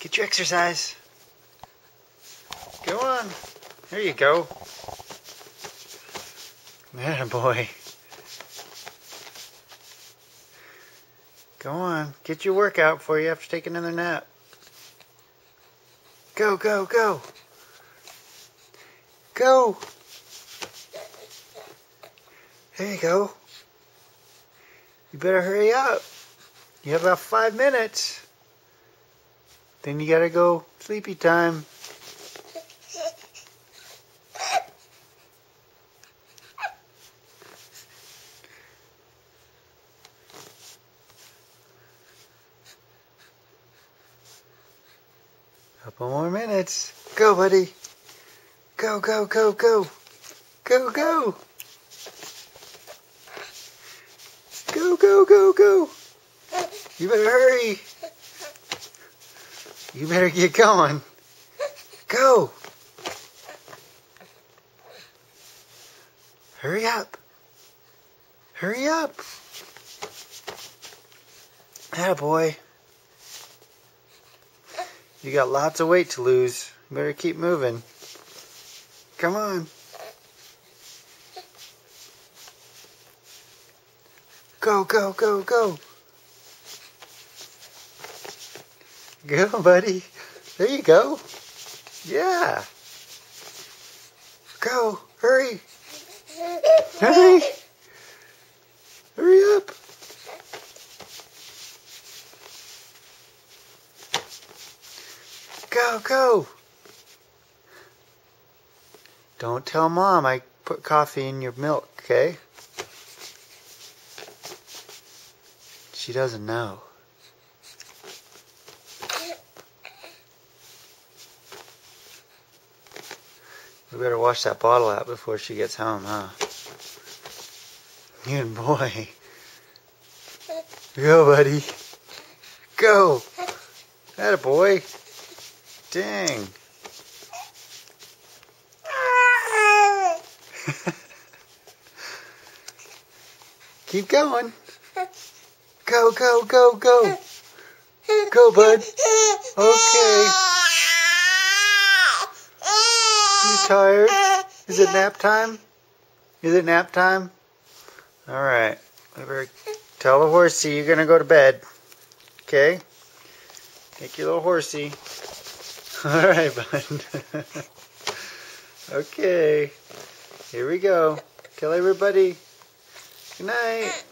Get your exercise. Go on. There you go. There, boy. Go on. Get your workout before you have to take another nap. Go, go, go. Go. There you go. You better hurry up. You have about 5 minutes. Then you gotta go sleepy time. Couple more minutes. Go, buddy. Go, go, go, go. Go, go. Go, go, go, go. You better hurry. You better get going. Go. Hurry up. Hurry up. Attaboy. You got lots of weight to lose. You better keep moving. Come on. Go, go, go, go. Go, buddy. There you go. Yeah. Go. Hurry. Hurry. Hurry up. Go, go. Don't tell Mom I put coffee in your milk, okay? She doesn't know. We better wash that bottle out before she gets home, huh? Good boy. Go, buddy. Go. Attaboy. Dang. Keep going. Go, go, go, go. Go, bud. Okay. You tired? Is it nap time? Is it nap time? Alright. I better tell the horsey you're going to go to bed. Okay? Take your little horsey. Alright, bud. Okay. Here we go. Tell everybody. Good night.